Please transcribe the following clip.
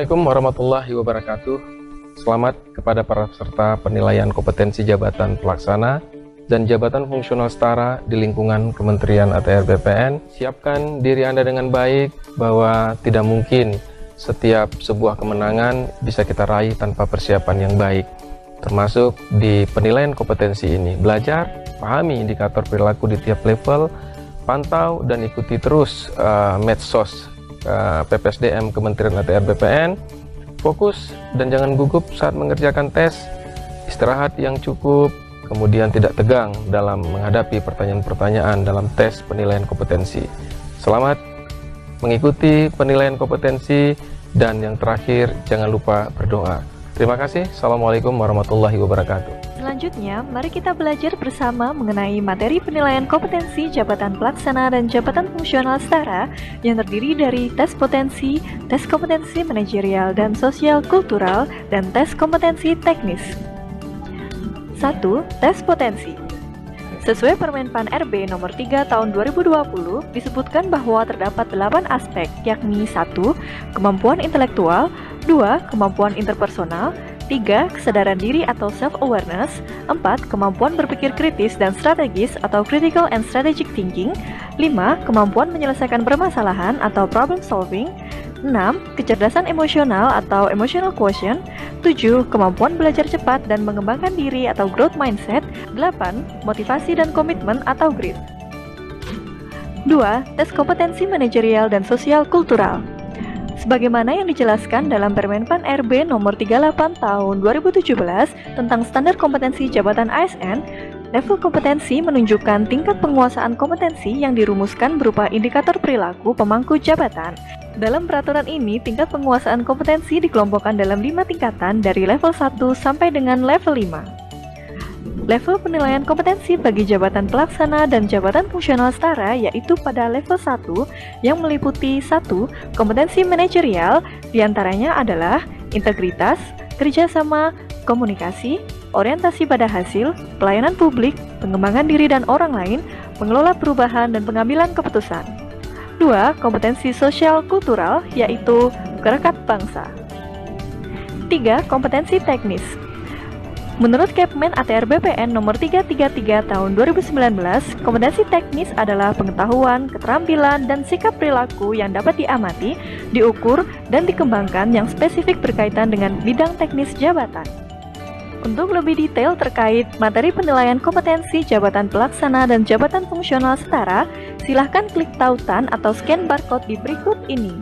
Assalamualaikum warahmatullahi wabarakatuh. Selamat kepada para peserta penilaian kompetensi jabatan pelaksana dan jabatan fungsional setara di lingkungan Kementerian ATR BPN. Siapkan diri Anda dengan baik bahwa tidak mungkin setiap sebuah kemenangan bisa kita raih tanpa persiapan yang baik. Termasuk di penilaian kompetensi ini, belajar, pahami indikator perilaku di tiap level, pantau dan ikuti terus medsos PPSDM Kementerian ATR BPN. Fokus dan jangan gugup saat mengerjakan tes, istirahat yang cukup, kemudian tidak tegang dalam menghadapi pertanyaan-pertanyaan dalam tes penilaian kompetensi. Selamat mengikuti penilaian kompetensi, dan yang terakhir jangan lupa berdoa. Terima kasih. Assalamualaikum warahmatullahi wabarakatuh. Selanjutnya, mari kita belajar bersama mengenai materi penilaian kompetensi jabatan pelaksana dan jabatan fungsional setara yang terdiri dari tes kompetensi manajerial dan sosial kultural, dan tes kompetensi teknis. 1. Tes potensi. Sesuai Permenpan RB nomor 3 tahun 2020, disebutkan bahwa terdapat 8 aspek, yakni 1. Kemampuan intelektual, 2. Kemampuan interpersonal, 3. Kesadaran diri atau self-awareness, 4. Kemampuan berpikir kritis dan strategis atau critical and strategic thinking, 5. Kemampuan menyelesaikan permasalahan atau problem solving, 6. Kecerdasan emosional atau emotional quotient, 7. Kemampuan belajar cepat dan mengembangkan diri atau growth mindset, 8. Motivasi dan komitmen atau grit. 2. Tes kompetensi manajerial dan sosial kultural. Sebagaimana yang dijelaskan dalam Permenpan RB nomor 38 tahun 2017 tentang standar kompetensi jabatan ASN, level kompetensi menunjukkan tingkat penguasaan kompetensi yang dirumuskan berupa indikator perilaku pemangku jabatan. Dalam peraturan ini, tingkat penguasaan kompetensi dikelompokkan dalam 5 tingkatan dari level 1 sampai dengan level 5. Level penilaian kompetensi bagi jabatan pelaksana dan jabatan fungsional setara yaitu pada level 1 yang meliputi 1. Kompetensi manajerial, diantaranya adalah integritas, kerjasama, komunikasi, orientasi pada hasil, pelayanan publik, pengembangan diri dan orang lain, mengelola perubahan dan pengambilan keputusan. 2. Kompetensi sosial kultural yaitu kerekat bangsa. 3. Kompetensi teknis. Menurut Kepmen ATR BPN nomor 333 tahun 2019, kompetensi teknis adalah pengetahuan, keterampilan, dan sikap perilaku yang dapat diamati, diukur, dan dikembangkan yang spesifik berkaitan dengan bidang teknis jabatan. Untuk lebih detail terkait materi penilaian kompetensi jabatan pelaksana dan jabatan fungsional setara, silahkan klik tautan atau scan barcode di berikut ini.